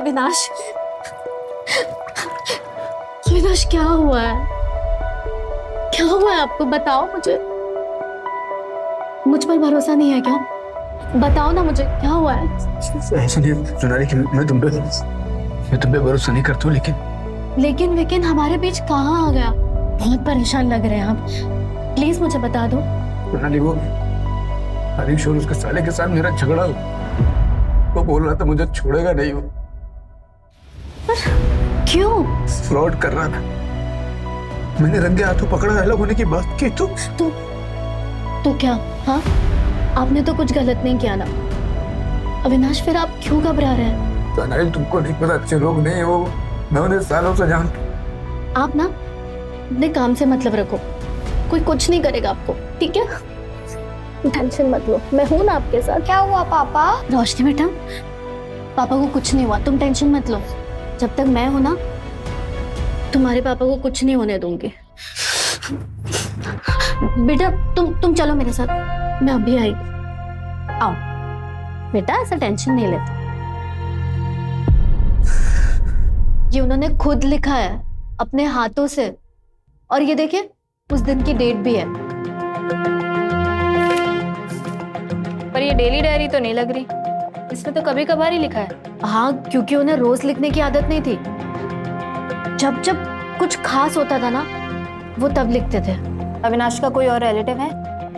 अविनाश, अविनाश क्या हुआ है? क्या हुआ है आपको? बताओ मुझे। मुझ पर भरोसा नहीं है क्या? बताओ ना मुझे, क्या हुआ है? ऐसा नहीं है सोनाली कि मैं तुम पे भरोसा नहीं करता हूँ, लेकिन हमारे बीच कहाँ आ गया? बहुत परेशान लग रहे हैं आप, प्लीज मुझे बता दो। सोनाली, वो हरीश और उसके साले के साथ मेरा झगड़ा हुआ। वो बोल रहा था मुझे छोड़ेगा नहीं, वो पर क्यों? फ्रॉड कर रहा था। मैंने रंगे हाथों पकड़ा, अलग होने की बात की तो क्या? हाँ, आपने तो कुछ गलत नहीं किया ना अविनाश, फिर आप क्यों घबरा रहे हैं? सोनाली, तुमको नहीं पता, अच्छे लोग नहीं वो, मैं उन्हें सालों से जानता। आप ना अपने काम से मतलब रखो, कोई कुछ नहीं करेगा आपको, ठीक है? टेंशन मत लो, मैं हूं ना आपके साथ। क्या हुआ पापा? रोशनी बेटा, पापा को कुछ नहीं हुआ, तुम टेंशन मत लो। जब तक मैं हूं ना, तुम्हारे पापा को कुछ नहीं होने दूंगी। बेटा तुम चलो मेरे साथ, मैं अभी आई। आओ बेटा, ऐसा टेंशन नहीं लेते। ये उन्होंने खुद लिखा है अपने हाथों से, और ये देखिए उस दिन की डेट भी है। पर ये डेली डायरी तो नहीं लग रही, इसमें तो कभी कभार ही लिखा है। हाँ, क्योंकि उन्हें रोज लिखने की आदत नहीं थी। जब जब कुछ खास होता था ना, वो तब लिखते थे। अविनाश का कोई और रिलेटिव है?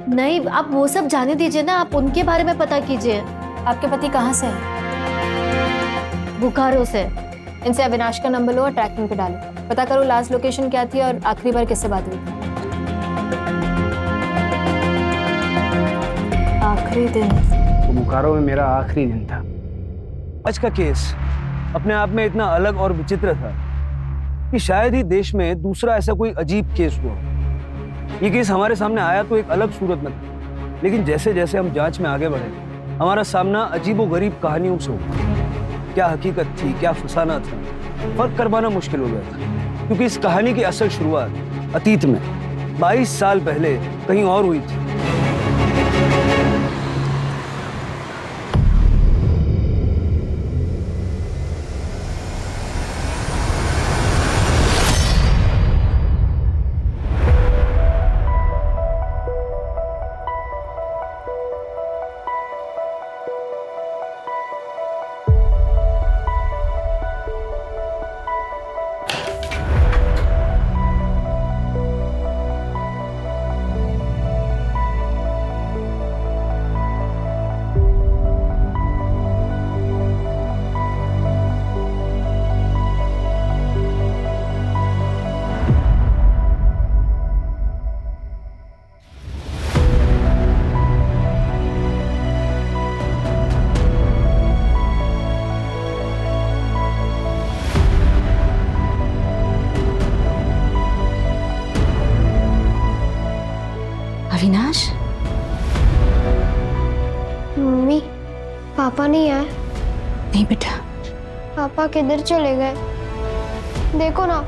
नहीं, आप वो सब जाने दीजिए ना, आप उनके बारे में पता कीजिए। आपके पति कहाँ से है? बुखारों से। इनसे अविनाश का नंबर लो और ट्रैकिंग पे डालो, पता करो लास्ट लोकेशन क्या थी और आखिरी बार किससे बात हुई थी। आखिरी दिन तो बुखारो में मेरा आखिरी दिन था। आज का केस अपने आप में इतना अलग और विचित्र था कि शायद ही देश में दूसरा ऐसा कोई अजीब केस हुआ। ये केस हमारे सामने आया तो एक अलग सूरत में था, लेकिन जैसे जैसे हम जांच में आगे बढ़े, हमारा सामना अजीबोगरीब कहानियों से हुआ। क्या हकीकत थी, क्या फसाना था, फर्क कर पाना मुश्किल हो गया था, क्योंकि इस कहानी की असल शुरुआत अतीत में 22 साल पहले कहीं और हुई थी। अविनाश, मम्मी, पापा नहीं आए? नहीं बेटा। पापा किधर चले गए? देखो ना,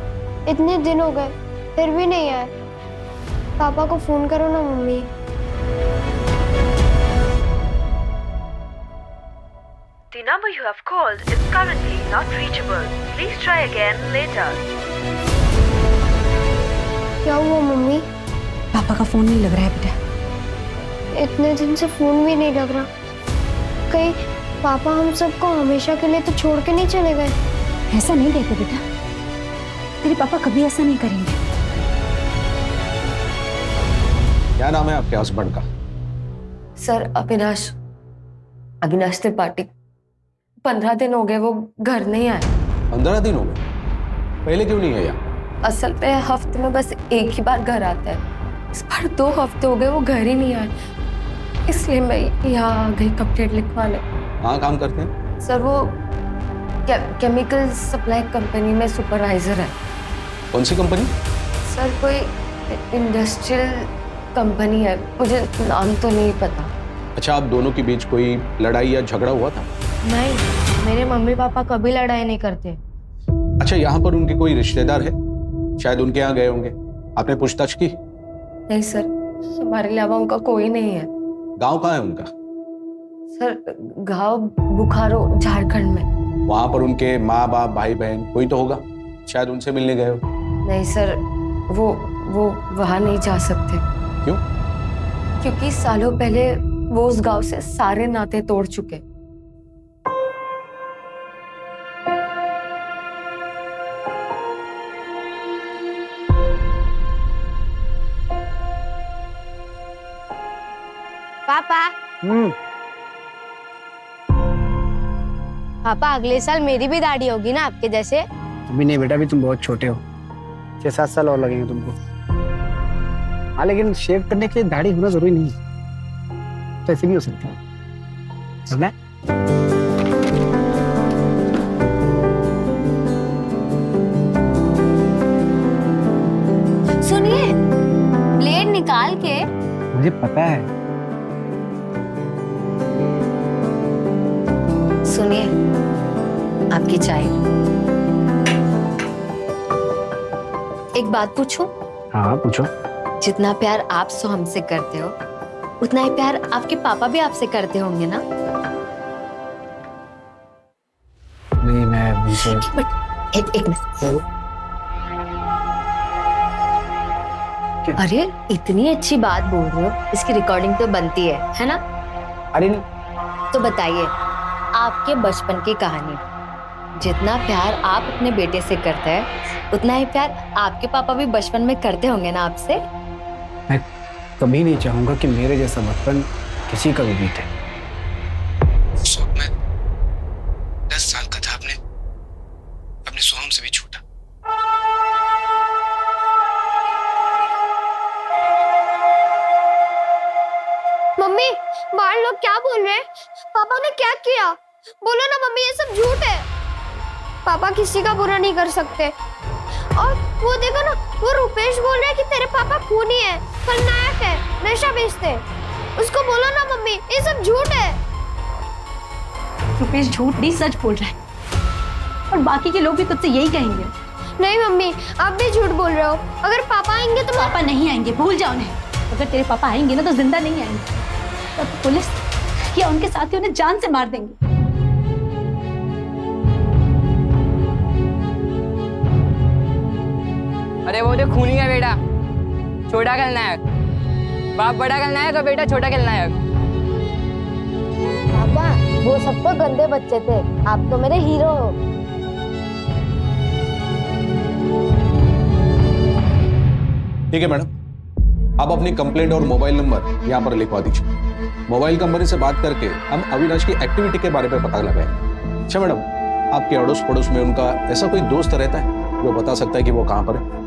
इतने दिन हो गए फिर भी नहीं आए। पापा को फोन करो ना mummy. The number you have called is currently not reachable. Please try again later. क्या हुआ मम्मी? पापा का फोन नहीं लग रहा है बेटा। इतने दिन से फोन भी नहीं लग रहा। कहीं पापा हम सबको हमेशा के लिए तो छोड़ के नहीं चले गए? ऐसा नहीं कहते बेटा, तेरे पापा कभी ऐसा नहीं करेंगे। क्या नाम है आपके हस्बैंड का? सर अविनाश त्रिपाठी। 15 दिन हो गए वो घर नहीं आए। 15 दिन हो गए? पहले क्यों नहीं है यहाँ? असल पे हफ्ते में बस एक ही बार घर आता है। इस बार 2 हफ्ते हो गए वो घर ही नहीं आए, इसलिए मैं यहाँ आ गई कंप्लेंट लिखवाने। कहाँ काम करते हैं? सर वो केमिकल सप्लाई कंपनी में सुपरवाइजर है। कौन सी कंपनी? सर कोई इंडस्ट्रियल कंपनी है, मुझे नाम तो नहीं पता। अच्छा, आप दोनों के बीच कोई लड़ाई या झगड़ा हुआ था? नहीं, मेरे मम्मी पापा कभी लड़ाई नहीं करते। अच्छा, यहाँ पर उनके कोई रिश्तेदार है? शायद उनके यहाँ गए होंगे, आपने पूछताछ की? नहीं सर, हमारे अलावा उनका कोई नहीं है। गांव कहाँ है उनका? सर गांव बुखारो झारखंड में। वहां पर उनके माँ बाप भाई बहन कोई तो होगा, शायद उनसे मिलने गए हो। नहीं सर, वो वहां नहीं जा सकते। क्यों? क्योंकि सालों पहले वो उस गांव से सारे नाते तोड़ चुके। पापा पापा अगले साल मेरी भी दाढ़ी होगी ना आपके जैसे? अभी नहीं बेटा, अभी तुम बहुत छोटे हो, 6-7 साल और लगेंगे तुमको। हाँ लेकिन शेव करने के लिए दाढ़ी होना जरूरी नहीं है, तो ऐसे भी हो सकता है। समझा? सुनिए, ब्लेड निकाल के। मुझे पता है। सुनिए, आपकी चाय। एक बात पूछूं? हाँ पूछो। जितना प्यार आप हमसे करते हो, उतना ही प्यार आपके पापा भी आपसे करते होंगे ना? नहीं मैं उनसे एक मिनट। अरे इतनी अच्छी बात बोल रहे हो, इसकी रिकॉर्डिंग तो बनती है ना? अरे तो बताइए, आपके बचपन की कहानी। जितना प्यार आप अपने बेटे से करते हैं, उतना ही प्यार आपके पापा भी बचपन में करते होंगे ना आपसे? मैं कभी नहीं चाहूंगा कि मेरे जैसा बचपन किसी का भी बीते। मैं 10 साल का था, अपने सोहम से भी छोटा। मम्मी, बाहर लोग क्या बोल रहे हैं? पापा ने क्या किया? बोलो ना मम्मी, ये सब झूठ है। पापा किसी का बुरा नहीं कर सकते। और वो देखो ना, वो रुपेश बोल रहा है कि तेरे पापा खूनी है, खलनायक है, नशा बेचते हैं। उसको बोलो ना मम्मी, ये सब झूठ है। रुपेश झूठ नहीं, सच बोल रहा है, और बाकी के लोग भी तुझसे यही कहेंगे। नहीं मम्मी, आप भी झूठ बोल रहे हो। अगर पापा आएंगे तो पापा नहीं आएंगे, भूल जाओ उन्हें। अगर तेरे पापा आएंगे ना तो जिंदा नहीं आएंगे, तब पुलिस या उनके साथी उन्हें जान से मार देंगे। अरे वो जो खूनी है बेटा, छोटा खलनायक। बाप बड़ा खलनायक और बेटा छोटा खलनायक। पापा, वो सब तो गंदे बच्चे थे, आप तो मेरे हीरो हो। ठीक है मैडम, आप अपनी कंप्लेंट और मोबाइल नंबर यहाँ पर लिखवा दीजिए। मोबाइल कंपनी से बात करके हम अविनाश की एक्टिविटी के बारे में पता लगाएंगे। अच्छा मैडम, आपके अड़ोस पड़ोस में उनका ऐसा कोई दोस्त रहता है जो बता सकता है कि वो कहाँ पर है?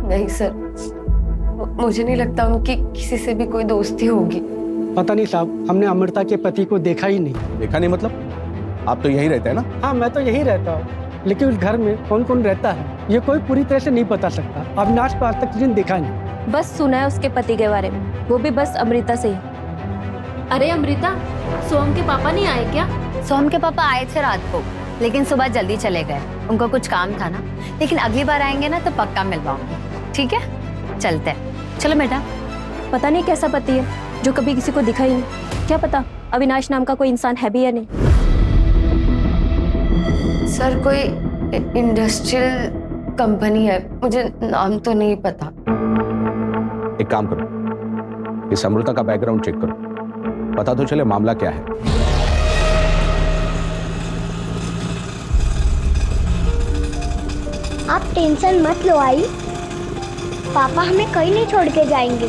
नहीं सर, मुझे नहीं लगता उनकी किसी से भी कोई दोस्ती होगी। पता नहीं साहब, हमने अमृता के पति को देखा ही नहीं। देखा नहीं मतलब? आप तो यहीं रहते हैं ना? हाँ मैं तो यही रहता हूँ, लेकिन उस घर में कौन कौन रहता है ये कोई पूरी तरह से नहीं बता सकता। अविनाश को आज तक किसी ने देखा नहीं। बस सुना है उसके पति के बारे में, वो भी बस अमृता से ही। अरे अमृता, सोहम के पापा नहीं आए क्या? सोहम के पापा आए थे रात को, लेकिन सुबह जल्दी चले गए। उनको कुछ काम था ना, लेकिन अगली बार आएंगे ना तो पक्का मिलवाऊंगी। ठीक है, चलते हैं। चलो बेटा। पता नहीं कैसा पति है जो कभी किसी को दिखा ही नहीं। क्या पता अविनाश नाम का कोई इंसान है भी या नहीं। सर कोई इंडस्ट्रियल कंपनी है, मुझे नाम तो नहीं पता। एक काम करो, इस अमृता का बैकग्राउंड चेक करो, पता तो चले मामला क्या है। आप टेंशन मत लो आई, पापा हमें कहीं नहीं छोड़ के जाएंगे।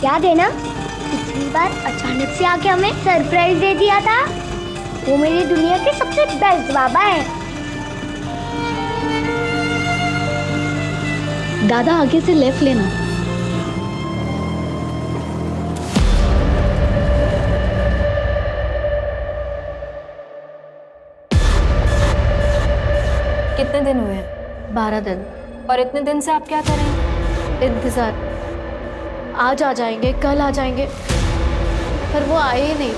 याद है ना, पिछली बार अचानक से आके हमें सरप्राइज दे दिया था। वो मेरी दुनिया के सबसे बेस्ट बाबा है। दादा आगे से लेफ्ट लेना। कितने दिन हुए हैं? 12 दिन। और इतने दिन से आप क्या कर रहे हैं? इंतजार। आज आ जाएंगे, कल आ जाएंगे, पर वो आए ही नहीं।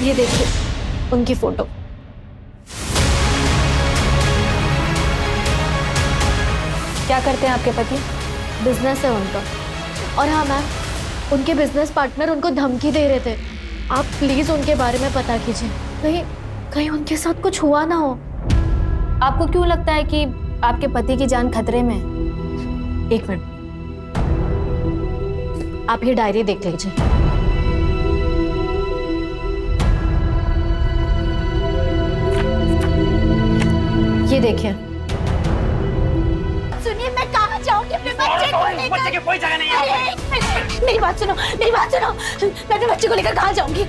ये देखिए उनकी फोटो। क्या करते हैं आपके पति? बिजनेस है उनका। और हाँ मैम, उनके बिजनेस पार्टनर उनको धमकी दे रहे थे। आप प्लीज उनके बारे में पता कीजिए, कहीं कहीं उनके साथ कुछ हुआ ना हो। आपको क्यों लगता है कि आपके पति की जान खतरे में है? एक मिनट, आप ये डायरी देख लीजिए। ये देखिए। सुनिए, मैं कहाँ जाऊंगी अपने बच्चे को लेकर? बच्चे की कोई जगह नहीं है। मेरी बात सुनो, मेरी बात सुनो। मैं अपने बच्चे को लेकर कहाँ जाऊंगी?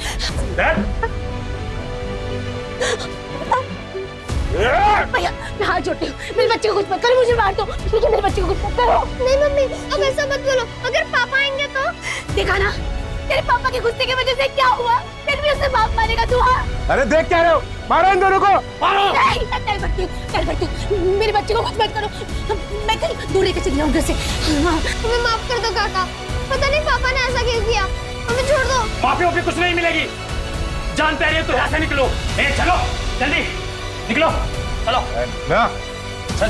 भैया, मैं हाथ जोड़ती हूँ, मेरे बच्चे को कुछ मत करो, मुझे मार दो, लेकिन मेरे बच्चे को कुछ मत करो। नहीं मम्मी, अब ऐसा मत बोलो। अगर पापा आएंगे तो? देखा ना, तेरे पापा के गुस्से की वजह से क्या हुआ? फिर भी उसे बाप मारेगा तू? हाँ, अरे देख क्या रहे हो, मारो इन दोनों को, मारो। नहीं, चल बढ़ती हूँ, मेरे बच्चे को कुछ मत करो। मैं कहीं दूर लेकर चली जाऊँ घर से। हमें माफ कर दो काका, पता नहीं पापा ने ऐसा क्यों किया, हमें छोड़ दो। माफी वाफी कुछ नहीं मिलेगी, जान पे रही है तो यहाँ से निकलो। चलो जल्दी निकलो, चलो चल।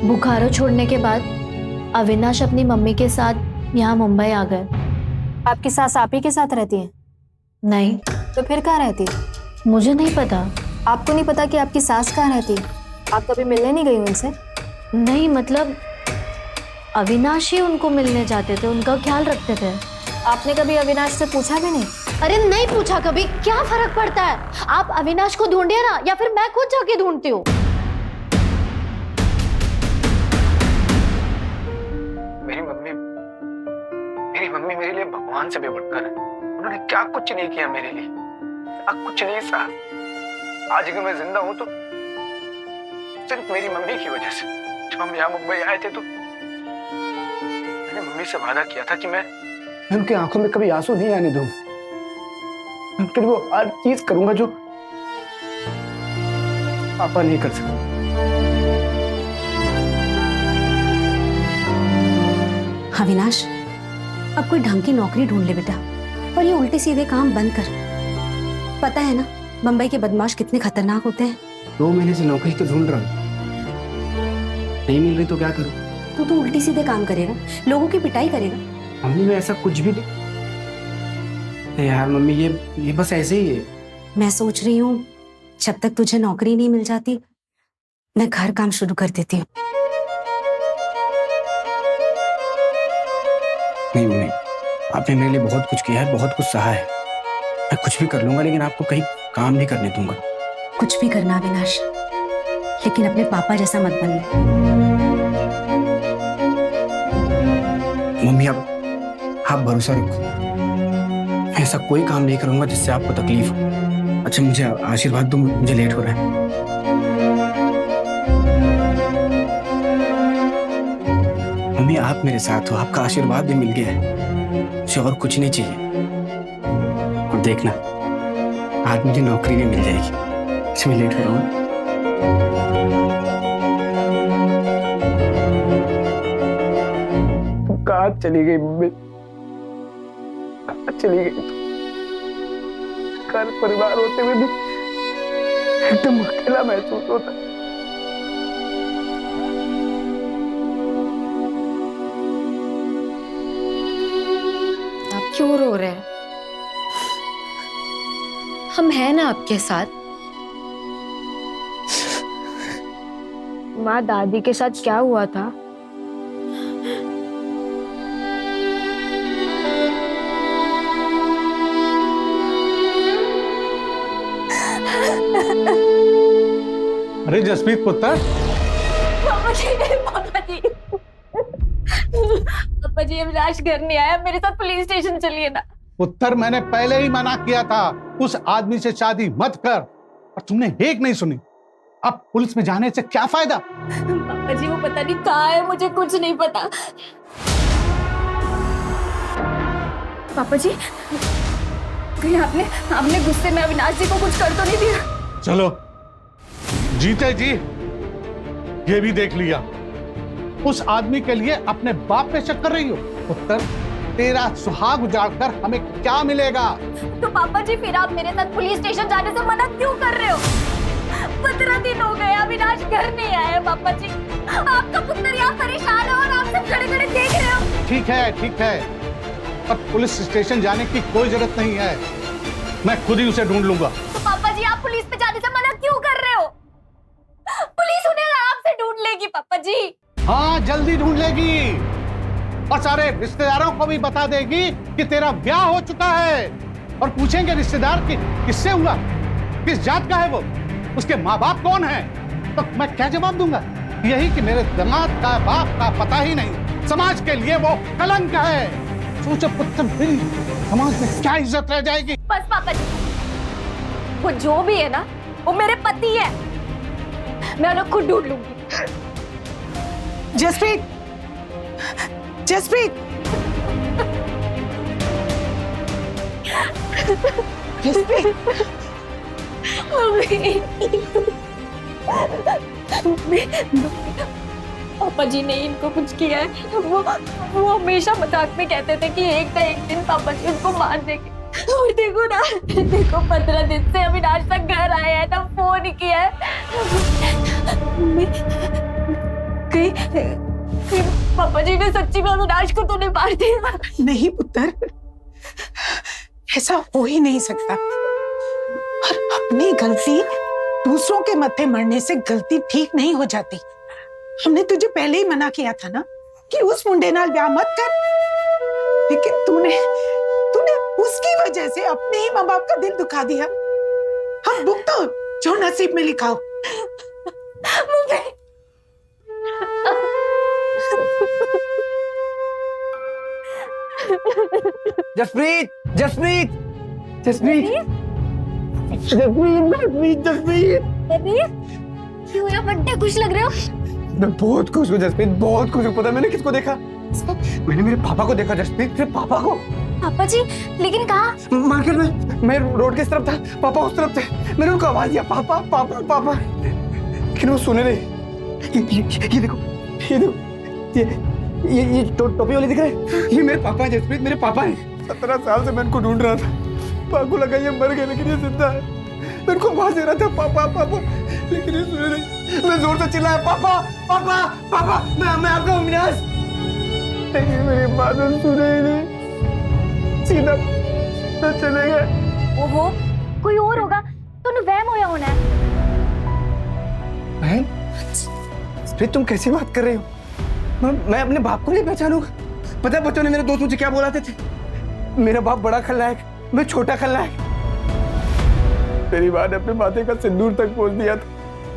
बुखारो छोड़ने के बाद अविनाश अपनी मम्मी के साथ यहाँ मुंबई आ गए। आपकी सास आप ही के साथ रहती है? नहीं, तो फिर कहाँ रहती है? मुझे नहीं पता। आपको नहीं पता कि आपकी सास कहाँ रहती है? आप कभी मिलने नहीं गई उनसे? नहीं, मतलब अविनाश ही उनको मिलने जाते थे, उनका ख्याल रखते थे। आपने कभी अविनाश से पूछा भी नहीं? अरे नहीं पूछा कभी, क्या फर्क पड़ता है? आप अविनाश को ढूंढिए ना, या फिर मैं खुद जाके ढूंढती हूँ। मेरी मम्मी मेरे लिए भगवान से भी बढ़कर है। उन्होंने क्या कुछ नहीं किया मेरे लिए, क्या कुछ नहीं सहा। आज अगर मैं जिंदा हूं तो सिर्फ मेरी मम्मी की वजह से। जब हम यहाँ मुंबई आए थे तो मैंने मम्मी से वादा किया था कि मैं उनकी आंखों में कभी आंसू नहीं आने दूंगा। मैं उनके लिए वो हर चीज करूंगा जो पापा नहीं कर सकते। अविनाश, अब कोई ढंग की नौकरी ढूंढ ले बेटा, और ये उल्टे सीधे काम बंद कर। पता है ना मुंबई के बदमाश कितने खतरनाक होते हैं। 2 महीने से नौकरी तो ढूंढ रहा हूँ, नहीं मिल रही तो क्या करूँ? तू तो उल्टे सीधे काम करेगा, लोगों की पिटाई करेगा। मम्मी मैं ऐसा कुछ भी नहीं यार। मम्मी ये बस ऐसे ही है। मैं सोच रही हूँ जब तक तुझे नौकरी नहीं मिल जाती मैं घर काम शुरू कर देती हूँ। नहीं मम्मी, आपने मेरे लिए बहुत कुछ किया है, बहुत कुछ सहा है। मैं कुछ भी कर लूंगा, लेकिन आपको कहीं काम नहीं करने दूंगा। कुछ भी करना अविनाश, लेकिन अपने पापा जैसा मत बनना। मम्मी आप भरोसा रखो, मैं ऐसा कोई काम नहीं करूंगा जिससे आपको तकलीफ हो। अच्छा मुझे आशीर्वाद दो, मुझे लेट हो रहा है। मम्मी आप मेरे साथ हो, आपका आशीर्वाद भी मिल गया है, मुझे और कुछ नहीं चाहिए। और देखना आज मुझे नौकरी भी मिल जाएगी। इसमें लेट हो रहा हूँ। तुम कहाँ चली गई मम्मी? कहाँ चली गई तुम? घर परिवार होते हुए भी एकदम अकेला महसूस होता। आप क्यों रो रहे हैं? हम हैं ना आपके साथ। माँ, दादी के साथ क्या हुआ था? अरे जसप्रीत पुत्र। पापा जी अविनाश घर नहीं आया, मेरे साथ पुलिस स्टेशन चलिए ना। पुत्र मैंने पहले ही मना किया था उस आदमी से शादी मत कर। और तुमने एक नहीं सुनी, अब पुलिस में जाने से क्या फायदा? पापा जी वो पता नहीं कहाँ है, मुझे कुछ नहीं पता। पापा जी कहीं आपने गुस्से में अविनाश जी को कुछ कर तो नहीं दिया? चलो जीते जी ये भी देख लिया। उस आदमी के लिए अपने बाप पे शक कर रही हो। पुत्र, तेरा सुहाग उजाड़ कर हमें क्या मिलेगा? तो पापा जी फिर आप मेरे साथ पुलिस स्टेशन जाने से मना क्यों कर रहे हो? 15 दिन हो गए अविनाश घर नहीं आया। पापा जी आपका पुत्र यहाँ परेशान है और आप सब खड़े खड़े देख रहे हो। ठीक है, पर पुलिस स्टेशन जाने की कोई जरूरत नहीं है, मैं खुद ही उसे ढूंढ लूंगा। तो पापा जी आप पुलिस पे जाने से मना क्यों कर रहे हो? पुलिस उन्हें आराम से ढूंढ लेगी पापा जी। हाँ जल्दी ढूंढ लेगी और सारे रिश्तेदारों को भी बता देगी कि तेरा ब्याह हो चुका है। और पूछेंगे रिश्तेदार कि किससे हुआ, किस जात का है वो, उसके माँ बाप कौन है, तो मैं क्या जवाब दूंगा? यही कि मेरे दामाद का बाप का पता ही नहीं, समाज के लिए वो कलंक है। सोचो पुत्र, मेरी समाज में क्या इज्जत रह जाएगी? बस पापा जी, वो जो भी है ना वो मेरे पति है, मैं उन्हें खुद ढूंढ लूंगी। जसप्रीत, जसप्रीत, जसप्रीत, पापा जी ने इनको कुछ किया है। वो हमेशा मजाक में कहते थे कि एक ना एक दिन पापा जी उनको मार देंगे। और देखो ना, देखो 15 दिन से अविनाश तक घर आया है ना फोन किया है। कहीं पापा जी ने सच्ची में अविनाश को तो नहीं मार दिया? नहीं पुत्र, ऐसा हो ही नहीं सकता। और अपनी गलती दूसरों के मत्थे मरने से गलती ठीक नहीं हो जाती। हमने तुझे पहले ही मना किया था ना कि उस मुंडे नाल ब्याह मत कर, लेकिन तूने उसकी वजह से अपने ही माँ बाप का दिल दुखा दिया। हम भुगतो जो नसीब में लिखा हो। जसप्रीत, जसप्रीत, जसप्रीत, क्यों हुआ बड्डे खुश लग रहे हो? मैं बहुत खुश हूँ जसप्रीत, बहुत खुश हूँ। पता है मैंने किसको देखा? मैंने मेरे पापा को देखा जसप्रीत, मेरे पापा को। पापा जी लेकिन कहाँ? मार्केट में, मैं रोड के इस तरफ था, पापा उस तरफ थे। मैंने उनको आवाज दिया पापा पापा पापा, लेकिन वो सुने नहीं। ये देखो, ये टोपी वाले दिख रहे, ये मेरे पापा है जसप्रीत, मेरे पापा हैं। 17 साल से मैं इनको ढूंढ रहा था। पापा को लगा ये मर गए, लेकिन ये जिंदा है। मैं इनको आवाज दे रहा था पापा पापा, लेकिन ये सुने नहीं। मैं जोर से चिल्लाया पापा पापा पापा, मैं आपका अविनाश, लेकिन मेरी बात सुने ही नहीं, सीधा तो चले गए। ओहो, कोई और होगा तो वहम होया होना है। बहन, फिर तुम कैसी बात कर रही हो? मैं अपने बाप को नहीं पहचानूंगा? पता है बच्चों ने मेरे दोस्त मुझे क्या बोलाते थे? मेरा बाप बड़ा खलनायक, मैं छोटा खलनायक। मेरी माँ ने अपने माथे का सिंदूर तक पोंछ दिया था।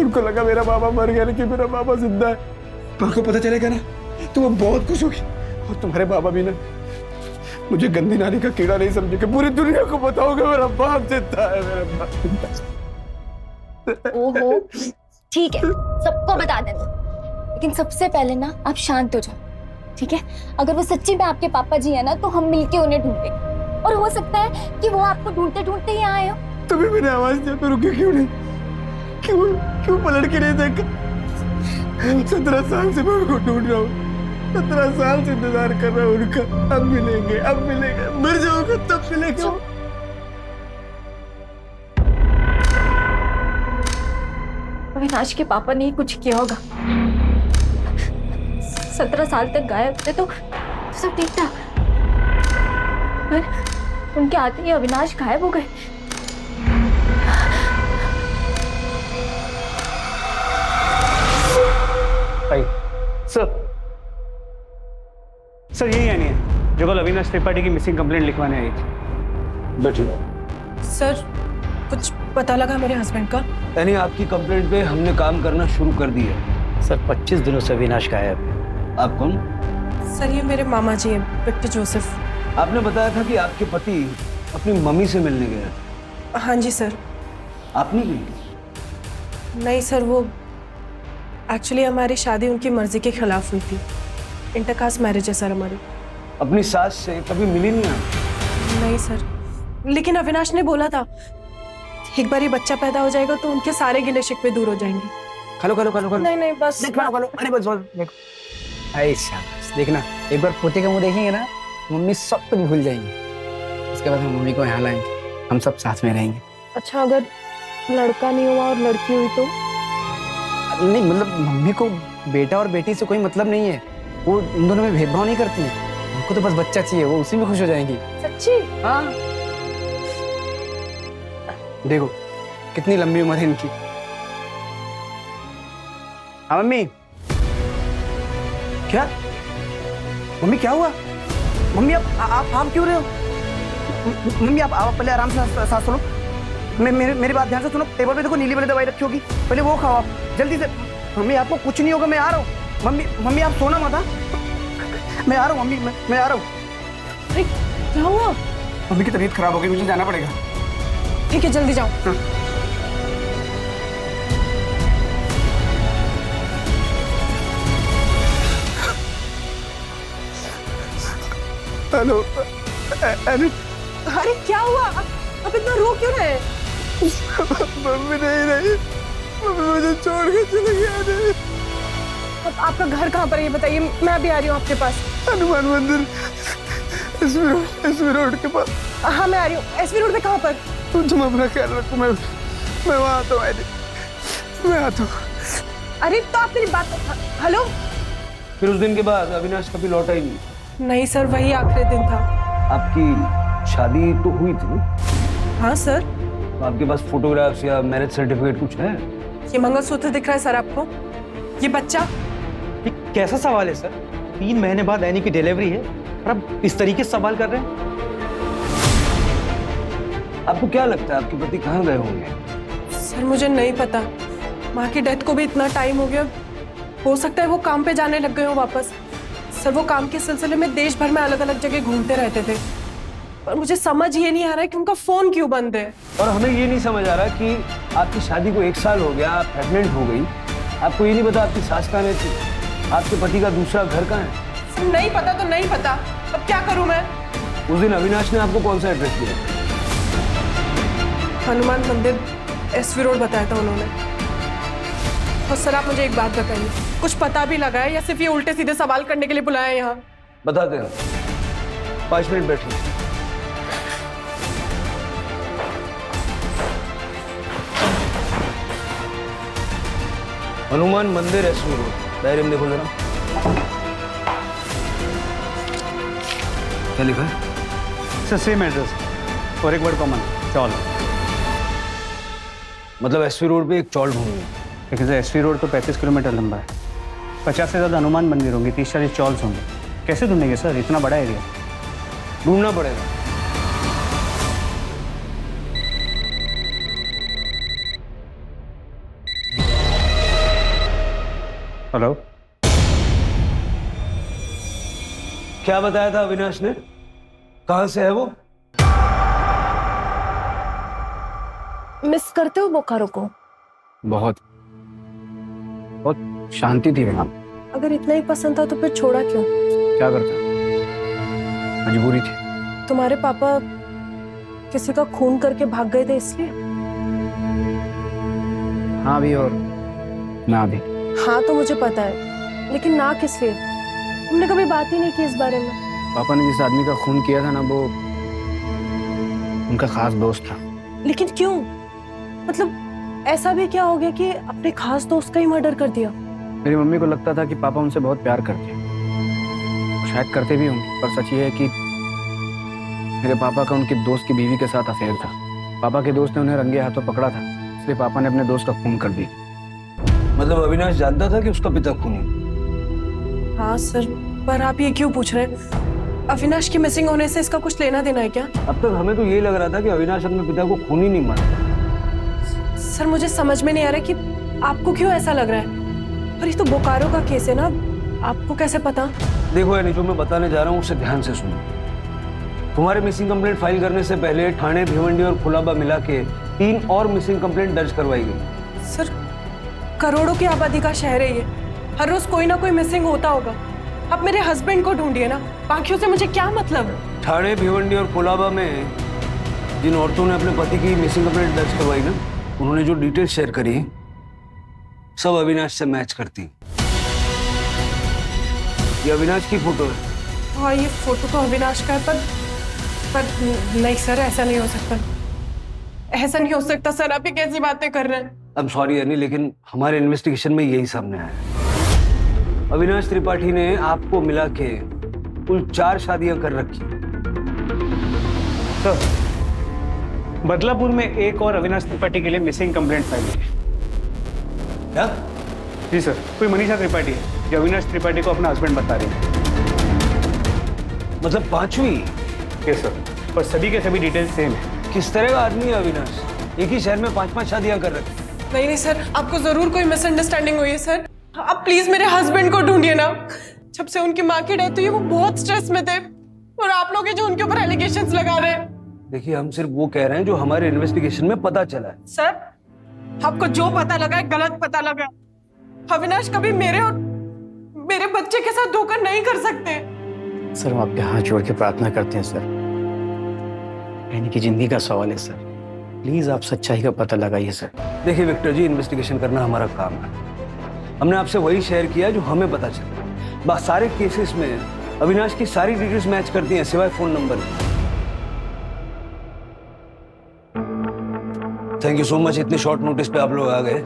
उनको लगा मेरा बाबा मर गया, लेकिन मेरा बाबा जिंदा है। माँ को पता चलेगा ना तो वो बहुत खुश होगी। और तुम्हारे बाबा भी ना मुझे गंदी नाली का कीड़ा नहीं समझेंगे, पूरी दुनिया को बताओगे मेरा बाप जिंदा है, मेरा बाप जिंदा है। ओहो, ठीक है, सबको बता देना, लेकिन सबसे पहले ना आप शांत हो जाओ, ठीक है? अगर वो सच्ची में आपके पापा जी है ना तो हम मिलके उन्हें ढूंढेंगे, और हो सकता है कि वो आपको ढूंढते ढूंढते ही आए हो। तभी मैंने आवाज दिया तो रुके क्यों नहीं? क्यों पलट के नहीं देखा? 17 साल से मैं उनको ढूंढ रहा हूँ, 17 साल से इंतजार कर रहा हूँ उनका। अब मिलेंगे, अब मिलेंगे, मर जाऊंगा तब मिलेंगे। अविनाश के पापा ने ही कुछ किया होगा। 17 साल तक गायब थे तो सब ठीक था, पर उनके आते ही अविनाश गायब हो गए। सर यही यानी है जो कल अविनाश त्रिपाठी की मिसिंग कंप्लेंट लिखवाने आई थी। बैठिए। सर कुछ पता लगा मेरे हस्बैंड का? यानी आपकी कंप्लेंट पे हमने काम करना शुरू कर दिया। सर 25 दिनों से अविनाश गायब है। आप कौन? सर ये मेरे मामा जी हैं, विक्टर जोसेफ। आपने बताया था कि आपके पति अपनी मम्मी से मिलने गए, हाँ जी सर। आपने की? नहीं सर, वो एक्चुअली हमारी शादी उनकी मर्जी के खिलाफ हुई थी। इंटरकास्ट मैरिज है सर हमारी। अपनी सास से कभी मिली नहीं आप? नहीं सर, लेकिन अविनाश ने बोला था एक बार ये बच्चा पैदा हो जाएगा तो उनके सारे गिले शिकवे दूर हो जाएंगे। खलो खलो खलो खलो। नहीं नहीं बस खलो खलो। अरे बस बस देखो, ऐसा बस देखना, एक बार पोते का मुंह देखेंगे ना, मम्मी सब कुछ भूल जाएंगी। उसके बाद हम मम्मी को यहाँ लाएंगे, हम सब साथ में रहेंगे। अच्छा, अगर लड़का नहीं हुआ और लड़की हुई तो? नहीं मतलब मम्मी को बेटा और बेटी से कोई मतलब नहीं है, वो उन दोनों में भेदभाव नहीं करती है। उनको तो बस बच्चा चाहिए, वो उसी में खुश हो जाएंगी। सच्ची? हाँ देखो कितनी लंबी उम्र है इनकी। हाँ मम्मी। क्या मम्मी क्या हुआ? मम्मी आप क्यों रहे हो? मम्मी आप पहले आराम से सांस लो। मेरी बात ध्यान से सुनो। टेबल पे देखो नीली वाली दवाई रखी होगी, पहले वो खाओ आप जल्दी से। मम्मी आपको कुछ नहीं होगा, मैं आ रहा हूँ। मम्मी आप सोना मत। मैं आ रहा हूँ मम्मी, मैं आ रहा हूँ। अरे क्या हुआ? मम्मी की तबीयत खराब हो गई, मुझे जाना पड़ेगा। ठीक है जल्दी जाओ। हाँ। हेलो। अरे क्या हुआ? अब इतना रो क्यों रहे? मम्मी नहीं रही, मम्मी मुझे छोड़ के चली गई। अब आपका घर कहाँ पर है ये बताइए, मैं भी आ रही हूँ आपके पास। हनुमान मंदिर एसवी रोड के पास। हाँ मैं आ रही हूँ। एसवी रोड पे कहाँ पर? तुम अपना ख्याल रखो, मैं वहाँ आता हूँ। मैं आता हूँ। अरे तो आप मेरी बात। हेलो। फिर उस दिन के बाद अविनाश कभी लौटा ही नहीं? नहीं सर, वही आखिरी दिन था। आपकी शादी तो हुई थी? हाँ सर। तो आपके पास फोटोग्राफ्स या मैरिज सर्टिफिकेट कुछ है? ये मंगलसूत्र दिख रहा है सर आपको? ये बच्चा? ये कैसा सवाल है सर? 3 महीने बाद एनी की डिलीवरी है और आप इस तरीके से सवाल कर रहे हैं? आपको क्या लगता है आपके पति कहाँ गए होंगे? सर मुझे नहीं पता, माँ की डेथ को भी इतना टाइम हो गया, हो सकता है वो काम पे जाने लग गए हो वापस। सर वो काम के सिलसिले में देश भर में अलग अलग जगह घूमते रहते थे, पर मुझे समझ ये नहीं आ रहा है कि उनका फोन क्यों बंद है। और हमें ये नहीं समझ आ रहा कि आपकी शादी को 1 साल हो गया, आप प्रेग्नेंट हो गई, आपको ये नहीं पता आपकी सास कहाँ रहती, आपके पति का दूसरा घर कहाँ है? सर नहीं पता तो नहीं पता, अब क्या करूं मैं? उस दिन अविनाश ने आपको कौन सा एड्रेस दिया? हनुमान मंदिर एसवी रोड बताया था उन्होंने। और सर आप मुझे एक बात बताइए, कुछ पता भी लगा है या सिर्फ ये उल्टे सीधे सवाल करने के लिए बुलाया है यहाँ? बताते हैं, 5 मिनट बैठिए। हनुमान मंदिर एसवी रोड, डायरी में देखो जरा। क्या लिखा है? सर सेम एड्रेस और एक वर्ड कॉमन, चौल। मतलब एसवी रोड पे एक चौल ढूंढ रही? लेकिन सर एसवी रोड तो 35 किलोमीटर लंबा है, 50 से ज़्यादा हनुमान मंदिर होंगे, 30-40 चौल्स होंगे। कैसे ढूंढेंगे सर, इतना बड़ा एरिया? ढूंढना पड़ेगा। हेलो। क्या बताया था अविनाश ने? कहां से है वो? मिस करते हो बोकारो को? बहुत शांति थी वहाँ। अगर इतना ही पसंद था तो फिर छोड़ा क्यों? क्या करता, मजबूरी थी। तुम्हारे पापा किसी का खून करके भाग गए थे इसलिए? हाँ भी और ना भी। हाँ तो मुझे पता है, लेकिन ना किस लिए? तुमने कभी बात ही नहीं की इस बारे में। पापा ने जिस आदमी का खून किया था ना, वो उनका खास दोस्त था। लेकिन क्यों? मतलब ऐसा भी क्या हो गया कि अपने खास दोस्त का ही मर्डर कर दिया? मेरी मम्मी को लगता था कि पापा उनसे बहुत प्यार करते हैं, शायद करते भी होंगे, पर सच ये है कि मेरे पापा का उनके दोस्त की बीवी के साथ अफेयर था। पापा के दोस्त ने उन्हें रंगे हाथों पकड़ा था, इसलिए पापा ने अपने दोस्त का खून कर दिया। मतलब अविनाश जानता था कि उसका पिता खूनी? हाँ सर, पर आप ये क्यों पूछ रहे हैं? अविनाश की मिसिंग होने से इसका कुछ लेना देना है क्या? अब तक हमें तो यही लग रहा था कि अविनाश अपने पिता को खूनी नहीं मानता। सर मुझे समझ में नहीं आ रहा कि आपको क्यों ऐसा लग रहा है। और ये तो बोकारो का केस है ना, आपको कैसे पता? देखो यानी जो मैं बताने जा रहा हूँ उसे ध्यान से सुनो। तुम्हारे मिसिंग कंप्लेंट फाइल करने से पहले ठाणे, भिवंडी और कुलाबा मिला के 3 और मिसिंग कंप्लेंट दर्ज करवाई गई। सर, करोड़ों की आबादी का शहर है ये, हर रोज कोई ना कोई मिसिंग होता होगा। आप मेरे हस्बैंड को ढूंढिए ना, बाकियों से मुझे क्या मतलब है? ठाणे, भिवंडी और कोलाबा में जिन औरतों ने अपने पति की मिसिंग कंप्लेंट दर्ज करवाई ना, उन्होंने जो डिटेल शेयर करी सब अविनाश से मैच करती। ये अविनाश की फोटो है। हाँ, ये फोटो तो अविनाश का है, पर नहीं सर, ऐसा नहीं हो सकता। ऐसा नहीं हो सकता सर, आप ये कैसी बातें कर रहे हैं? आई एम सॉरी यानी, लेकिन हमारे इन्वेस्टिगेशन में यही सामने आया है। अविनाश त्रिपाठी ने आपको मिला के कुल 4 शादियां कर रखी। सर, बदलापुर में एक और अविनाश त्रिपाठी के लिए मिसिंग कंप्लेंट फाइल हुई है। क्या? जी सर, कोई मनीषा त्रिपाठी है जो अविनाश त्रिपाठी को अपना हस्बैंड बता रही है। मतलब 5वीं? यस सर, और सभी के सभी डिटेल्स सेम है। किस तरह का आदमी है अविनाश? एक ही शहर में 5-5 शादियां कर रखी। नहीं सर, आपको जरूर कोई मिसअंडरस्टैंडिंग हुई है सर। आप प्लीज मेरे हस्बैंड को ढूंढिए ना। जब से उनकी माँ की डेथ हुई है वो बहुत स्ट्रेस में थे, और आप लोग जो उनके ऊपर एलिगेशंस लगा रहे हैं। देखिए, हम सिर्फ वो कह रहे हैं जो हमारे इन्वेस्टिगेशन में पता चला है। सर, आपको जो पता लगा है गलत पता लगा है। अविनाश कभी मेरे और मेरे बच्चे के साथ धोखा नहीं कर सकते। सर, हम आपके हाथ जोड़ के प्रार्थना करते हैं सर, यानी कि जिंदगी का सवाल है सर, प्लीज आप सच्चाई का पता लगाइए सर। देखिए विक्टर जी, इन्वेस्टिगेशन करना हमारा काम है। हमने आपसे वही शेयर किया जो हमें पता चला। बस सारे केसेस में अविनाश की सारी डिटेल्स मैच करती हैं सिवाय फोन नंबर के। थैंक यू सो मच, इतने शॉर्ट नोटिस पे आप लोग आ गए।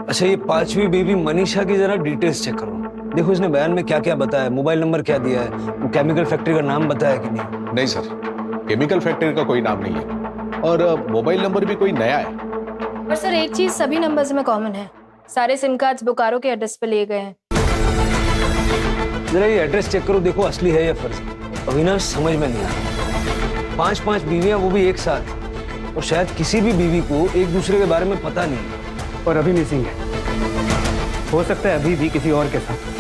अच्छा, ये 5वीं बेबी मनीषा की जरा डिटेल्स चेक करो। देखो इसने बयान में क्या क्या बताया, मोबाइल नंबर क्या दिया है, वो केमिकल फैक्ट्री का नाम बताया कि नहीं? नहीं सर, केमिकल फैक्ट्री का कोई नाम नहीं है, और मोबाइल नंबर भी कोई नया है। पर सर, एक चीज सभी नंबर्स में कॉमन है, सारे सिम कार्ड्स बोकारो के एड्रेस पे लिए गए हैं। जरा ये एड्रेस चेक करो, देखो असली है या फर्जी। अविनाश समझ में नहीं आ रहा। 5-5 बीवियां, वो भी एक साथ, और शायद किसी भी बीवी को एक दूसरे के बारे में पता नहीं। और अभी मिसिंग है, हो सकता है अभी भी किसी और के साथ।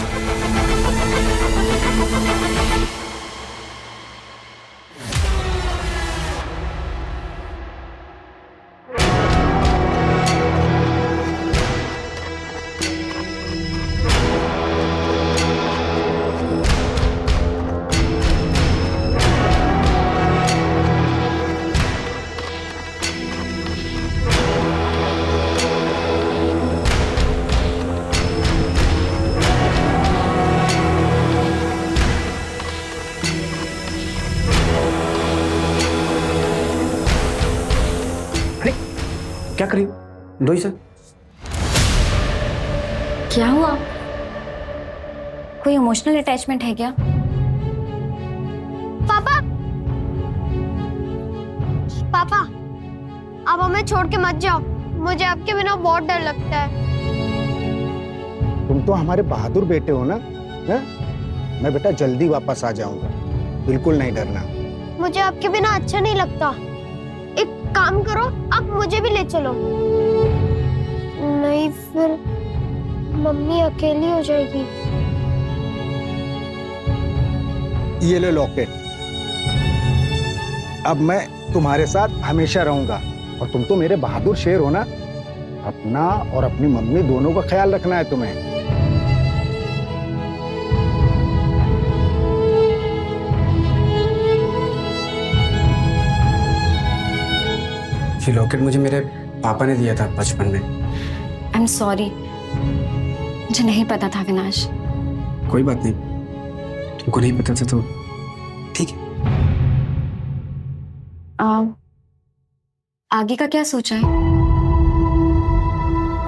क्या करी दो ही सर? क्या हुआ? कोई इमोशनल अटैचमेंट है क्या? पापा, पापा, आप हमें छोड़ के मत जाओ, मुझे आपके बिना बहुत डर लगता है। तुम तो हमारे बहादुर बेटे हो ना, है? मैं बेटा जल्दी वापस आ जाऊंगा, बिल्कुल नहीं डरना। मुझे आपके बिना अच्छा नहीं लगता। एक काम करो, आप मुझे भी ले चलो। नहीं, फिर मम्मी अकेली हो जाएगी। ये ले लॉकेट, अब मैं तुम्हारे साथ हमेशा रहूंगा, और तुम तो मेरे बहादुर शेर हो ना। अपना और अपनी मम्मी दोनों का ख्याल रखना है तुम्हें। ये लॉकेट मुझे मेरे पापा ने दिया था बचपन में। आई एम सॉरी, मुझे नहीं पता था अविनाश। कोई बात नहीं, तुमको नहीं पता था तो ठीक है। आगे का क्या सोचा है?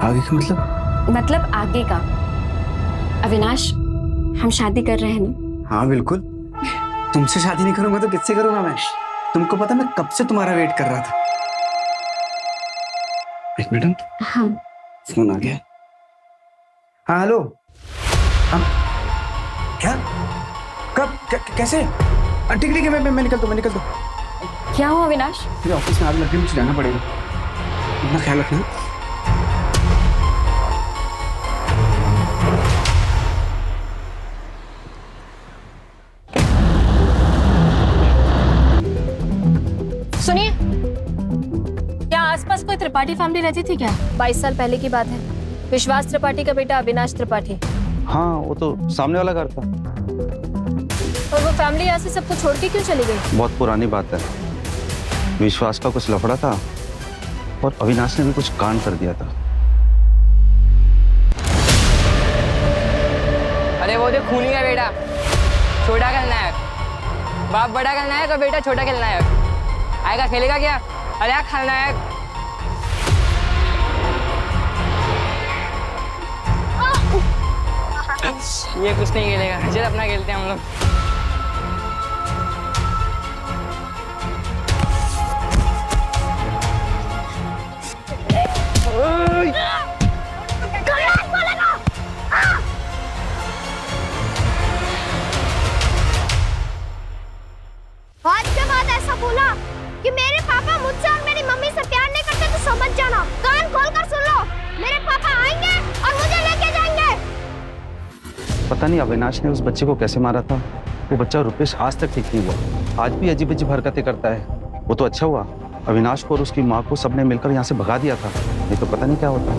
आगे का मतलब आगे का। अविनाश, हम शादी कर रहे हैं ना? हाँ बिल्कुल। तुमसे शादी नहीं करूंगा तो किससे करूंगा मैं? तुमको पता मैं कब से तुम्हारा वेट कर रहा था। एक मिनट। हाँ, फोन आ गया। हाँ हेलो। हाँ क्या? कब? कैसे? ठीक है, मैं निकलता हूँ। क्या हुआ अविनाश? मेरे ऑफिस में आग लग गई, मुझे जाना पड़ेगा। अपना ख्याल रखना। त्रिपाठी फैमिली रहती थी क्या? 22 साल पहले की बात है। विश्वास त्रिपाठी का बेटा अविनाश त्रिपाठी। हाँ, वो तो सामने वाला घर था। और वो फैमिली यहाँ से सबको छोड़ के क्यों चली गई? बहुत पुरानी बात है। विश्वास का कुछ लफड़ा था और अविनाश ने भी कुछ कांड कर दिया था। अरे वो जो खूनी का बेटा, छोटा खलनायक। बाप बड़ा खलनायक और बेटा छोटा खलनायक। आएगा खेलेगा क्या? अरे खलनायक। ये कुछ नहीं खेलेगा, चल अपना खेलते हैं हम लोग। आज के बाद ऐसा बोला कि मेरे पापा मुझसे और मेरी मम्मी से प्यार नहीं करते तो समझ जाना। कान खोलकर सुन लो, मेरे पापा आएंगे और मुझे लेके जाएंगे। पता नहीं अविनाश ने उस बच्चे को कैसे मारा था। वो बच्चा रुपेश आज तक ठीक नहीं हुआ, आज भी अजीब अजीब हरकतें करता है। वो तो अच्छा हुआ अविनाश को और उसकी माँ को सबने मिलकर यहाँ से भगा दिया था, नहीं तो पता नहीं क्या होता।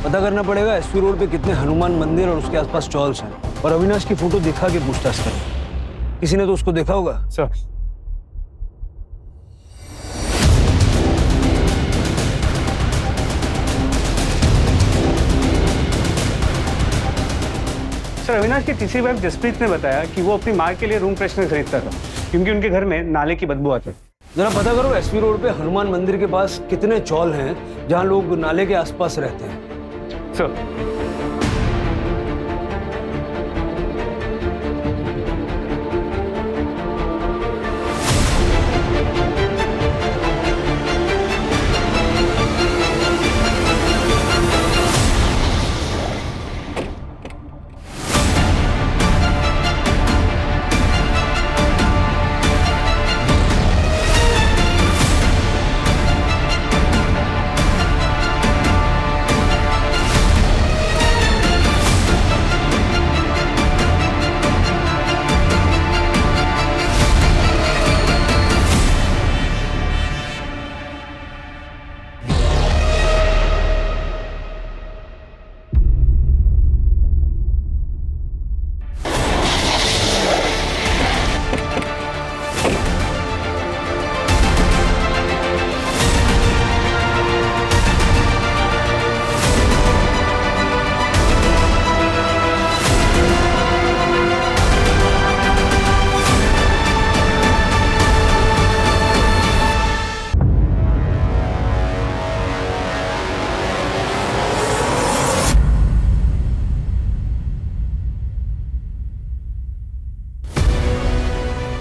पता करना पड़ेगा एसपी रोड पे कितने हनुमान मंदिर और उसके आसपास चौल्स हैं, और अविनाश की फोटो दिखा के पूछताछ करें। किसी ने तो उसको देखा होगा। सर अविनाश की तीसरी वाइफ जसप्रीत ने बताया कि वो अपनी माँ के लिए रूम फ्रेशनर खरीदता था क्योंकि उनके घर में नाले की बदबू आती। जरा पता करो एसपी रोड पे हनुमान मंदिर के पास कितने चौल हैं जहाँ लोग नाले के आसपास रहते हैं। सर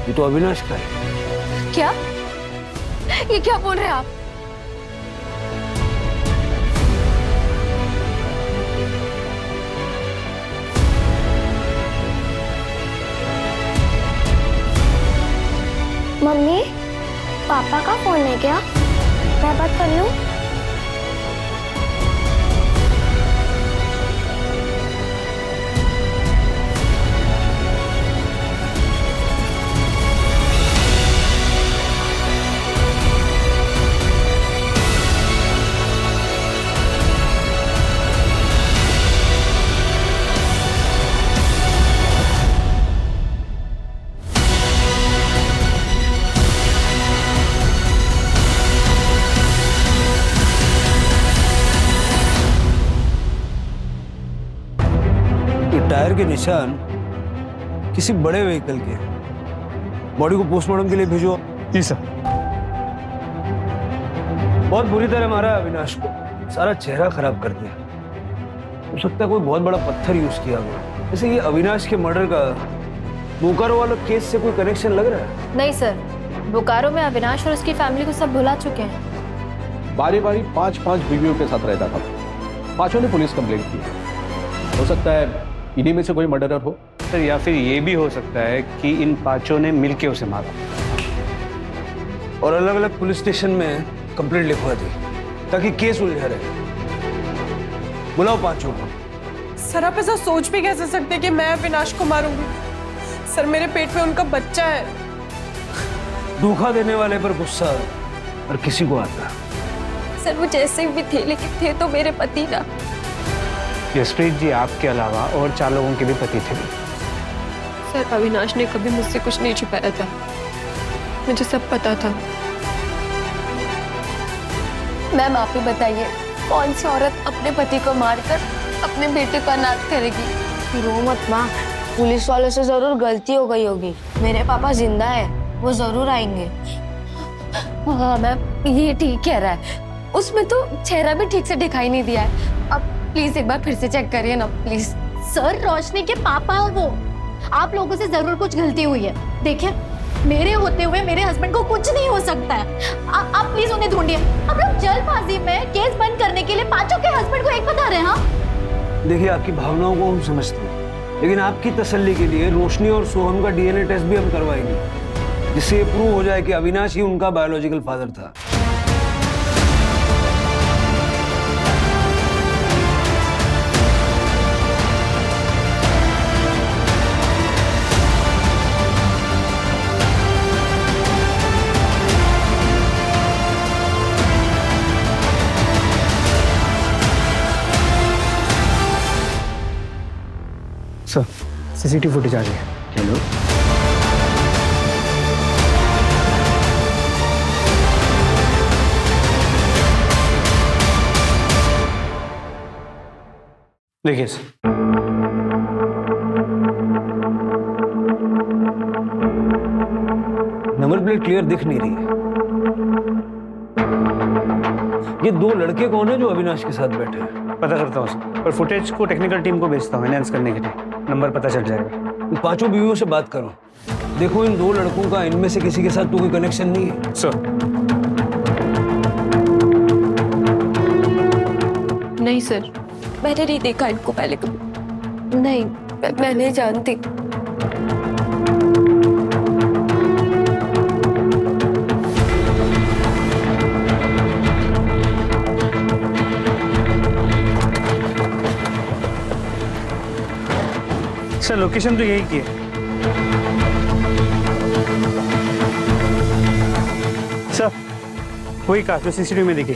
ये तो अविनाश का है। क्या? ये क्या बोल रहे हैं आप? मम्मी, पापा का फोन है क्या? मैं बात कर लूं? टायर के निशान किसी बड़े व्हीकल के। बॉडी को पोस्टमार्टम के लिए भेजो। जी सर। बहुत बुरी तरह मारा है अविनाश को, सारा चेहरा खराब कर दिया। हो सकता है कोई बहुत बड़ा पत्थर यूज किया होगा। जैसे ये अविनाश के मर्डर का बोकारो वाला केस से कोई कनेक्शन लग रहा है? नहीं सर, बोकारो में अविनाश और उसकी फैमिली को सब भुला चुके हैं। बारी बारी 5-5 बीवियों के साथ रहता था। पांचों ने पुलिस कंप्लेंट की। हो सकता है इन्हीं में से कोई मर्डरर हो सर, या फिर ये भी हो सकता है कि इन पांचों ने मिलके उसे मारा और अलग अलग पुलिस स्टेशन में कंप्लेंट लिखवा दी ताकि केस उलझा रहे। बुलाओ पांचों को। सर आप ऐसा सोच भी कैसे सकते कि मैं अविनाश को मारूंगी? सर मेरे पेट में उनका बच्चा है। धोखा देने वाले पर गुस्सा और किसी को आता। सर वो जैसे भी थे लेकिन थे तो मेरे पति ना। जसप्रीत जी आपके अलावा और 4 लोगों के भी पति थे। सर अविनाश ने कभी मुझसे कुछ नहीं छुपाया था, मुझे सब पता था। मैम आप ही बताइए कौन सी औरत अपने पति को मारकर अपने बेटे को अनाथ करेगी। रो मत माँ, पुलिस वालों से जरूर गलती हो गई होगी। मेरे पापा जिंदा है, वो जरूर आएंगे। हाँ मैम ये ठीक कह रहा है, उसमें तो चेहरा भी ठीक से दिखाई नहीं दिया है। अब प्लीज एक बार फिर से चेक करिए ना प्लीज। सर रोशनी के पापा है वो, आप लोगों से जरूर कुछ गलती हुई है। देखिए मेरे होते हुए मेरे हस्बैंड को कुछ नहीं हो सकता है। आप प्लीज उन्हें ढूंढिए। हम लोग जल्दबाजी में केस बंद करने के लिए पांचों के हस्बैंड को एक बता रहे हैं। हाँ देखिए आपकी भावनाओं को हम समझते हैं, लेकिन आपकी तसल्ली के लिए रोशनी और सोहम का डीएनए टेस्ट भी हम करवाएंगे, जिससे ये प्रूव हो जाए कि अविनाश ही उनका बायोलॉजिकल फादर था। सर सीसीटीवी फुटेज आ गई है। चलो देखिए सर, नंबर प्लेट क्लियर दिख नहीं रही है। ये 2 लड़के कौन है जो अविनाश के साथ बैठे हैं? पता करता हूँ सर, और फुटेज को टेक्निकल टीम को भेजता हूँ एनहांस करने के लिए। नंबर पता चल जाएगा। इन 5 बीवियों से बात करो, देखो इन 2 लड़कों का इनमें से किसी के साथ तो कोई कनेक्शन नहीं है। सर नहीं सर, मैंने नहीं देखा इनको पहले कभी। नहीं मैं नहीं जानती। सर लोकेशन तो यही की है। सर वही कार जो सीसीटीवी में दिखी।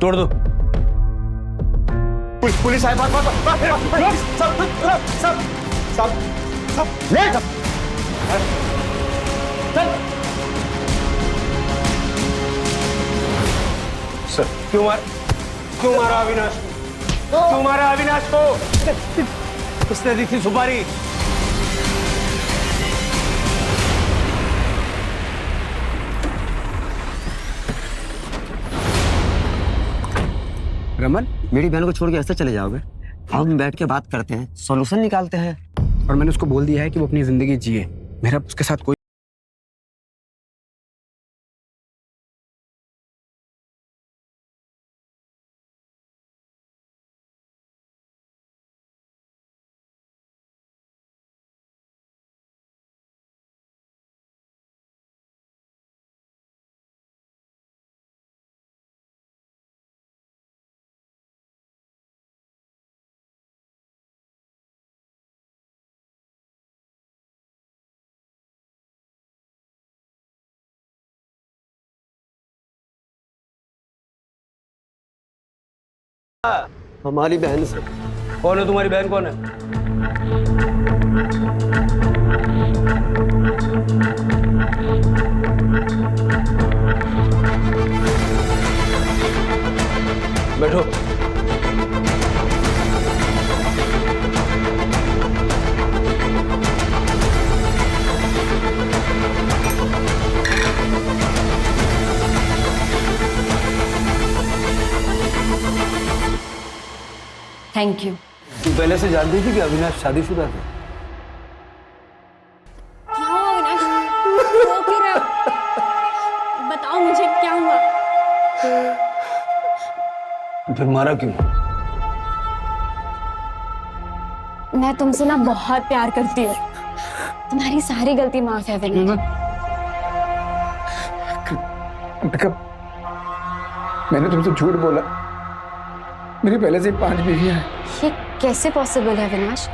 तोड़ दो। पुलिस आए। सब ले सर क्यों मारा अविनाश को? क्यों मारा अविनाश को? उसने दी थी सुपारी। रमन, मेरी बहन को छोड़ के ऐसे चले जाओगे? हम बैठ के बात करते हैं, सॉल्यूशन निकालते हैं। और मैंने उसको बोल दिया है कि वो अपनी जिंदगी जिए, मेरा उसके साथ कोई हमारी बहन से। कौन है तुम्हारी बहन? कौन है? बैठो। Thank you. तू पहले से जानती थी कि अविनाश शादीशुदा था? क्या हुआ अविनाश? रो क्यों रहे हो? बताओ मुझे क्या हुआ? फिर मारा क्यों? मैं तुमसे ना बहुत प्यार करती हूँ, तुम्हारी सारी गलती माफ है अविनाश। मैंने तुमसे झूठ बोला, मेरी पहले से 5 बीवियां हैं। कैसे पॉसिबल है अविनाश?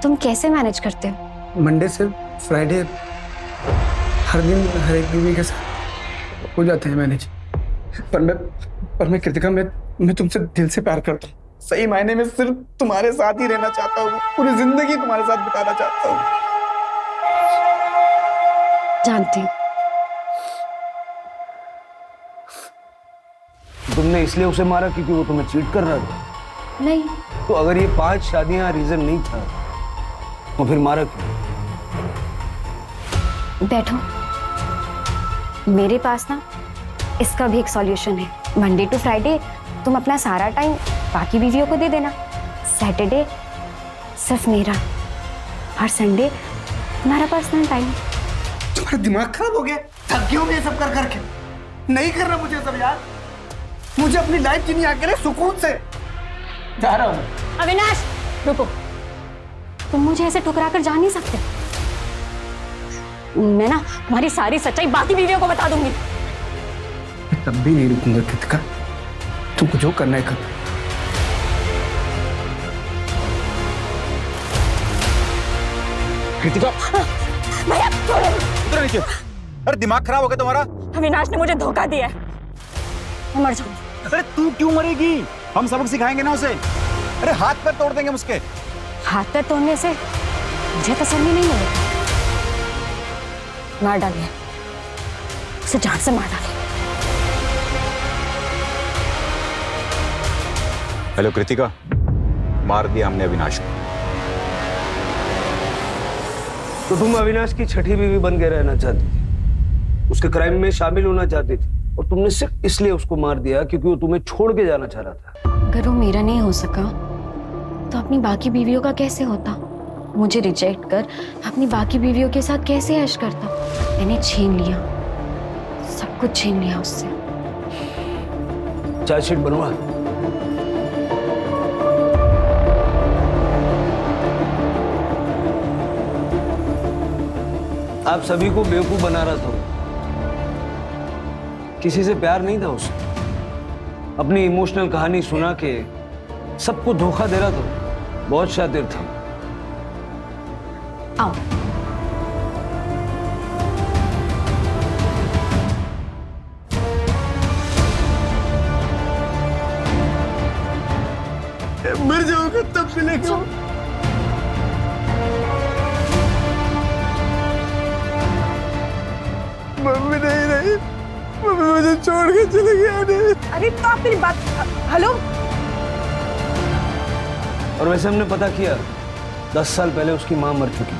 तुम कैसे मैनेज करते हो? मंडे से फ्राइडे हर दिन हर एक बीवी के साथ हो जाते हैं मैनेज। पर मैं कृतिका, मैं तुमसे दिल से प्यार करता हूँ। सही मायने में सिर्फ तुम्हारे साथ ही रहना चाहता हूँ, पूरी जिंदगी तुम्हारे साथ बिताना चाहता हूँ। जानती हूँ। तुमने इसलिए उसे मारा क्योंकि वो तुम्हें चीट कर रहा था? नहीं। तो अगर ये 5 शादियां रीजन नहीं था तो फिर मारा क्यों? बैठो, मेरे पास ना इसका भी एक सॉल्यूशन है। मंडे टू फ्राइडे तुम अपना सारा टाइम बाकी बीवियों को दे देना, सैटरडे सिर्फ मेरा, और संडे तुम्हारा पर्सनल टाइम। तुम्हारा दिमाग खराब हो गया? थक गई हो ये सब कर करके? नहीं करना मुझे सब यार। मुझे अपनी लाइफ जीनी अकेले सुकून से। जा रहा हूँ। अविनाश रुको, तुम मुझे ऐसे ठुकरा कर जा नहीं सकते। मैं ना तुम्हारी सारी सच्चाई बाकी बीवियों को बता दूंगी। मैं तब भी नहीं रुकूंगा कृतिका, तुमको जो करना है कर। कृतिका, भैया छोड़ो। उधर नीचे। अरे दिमाग खराब हो गया तुम्हारा? अविनाश ने मुझे धोखा दिया है, मैं मर जाऊंगी। अरे तू क्यों मरेगी? हम सबक सिखाएंगे ना उसे। अरे हाथ पैर तोड़ देंगे उसके। हाथ पैर तोड़ने से मुझे तसल्ली नहीं मिलेगी। मार डालिए उसे, जान से मार डालिए। हेलो कृतिका, मार दिया हमने अविनाश को। तो तुम अविनाश की छठी बीवी बन के रहना चाहती थी, उसके क्राइम में शामिल होना चाहती थी, और तुमने सिर्फ इसलिए उसको मार दिया क्योंकि वो तुम्हें छोड़ के जाना चाह रहा था। अगर वो मेरा नहीं हो सका तो अपनी बाकी बीवियों का कैसे होता? मुझे रिजेक्ट कर अपनी बाकी बीवियों के साथ कैसे ऐश करता? मैंने छीन लिया, सब कुछ छीन लिया उससे। चार्जशीट बनवा। आप सभी को बेवकूफ बना रहा था। किसी से प्यार नहीं था उसे, अपनी इमोशनल कहानी सुना के सबको धोखा दे रहा था। बहुत शातिर थे। आओ। मर जाऊंगा तब मिलेगा। मम्मी नहीं रही, मम्मी मुझे छोड़ के चले गया। अरे तो आप मेरी बात, हेलो। और वैसे हमने पता किया 10 साल पहले उसकी मां मर चुकी।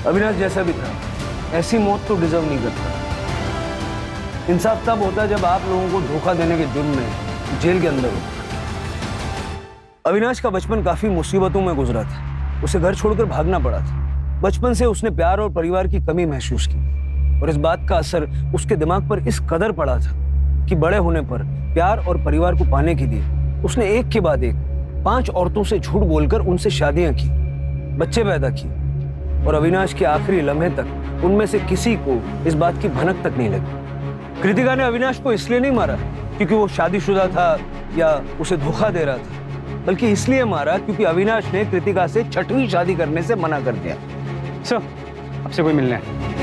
अविनाश जैसा भी था, ऐसी मौत तो डिजर्व नहीं करता। इंसाफ तब होता है जब आप लोगों को धोखा देने के जुर्म में जेल के अंदर हो। अविनाश का बचपन काफी मुसीबतों में गुजरा था। उसे घर छोड़कर भागना पड़ा था। बचपन से उसने प्यार और परिवार की कमी महसूस की, और इस बात का असर उसके दिमाग पर इस कदर पड़ा था कि बड़े होने पर प्यार और परिवार को पाने के लिए उसने एक के बाद एक 5 औरतों से झूठ बोलकर उनसे शादियां की, बच्चे पैदा किए, और अविनाश के आखिरी लम्हे तक उनमें से किसी को इस बात की भनक तक नहीं लगी। कृतिका ने अविनाश को इसलिए नहीं मारा क्योंकि वो शादीशुदा था या उसे धोखा दे रहा था, बल्कि इसलिए मारा क्योंकि अविनाश ने कृतिका से 6वीं शादी करने से मना कर दिया। सर, आपसे कोई मिलना है।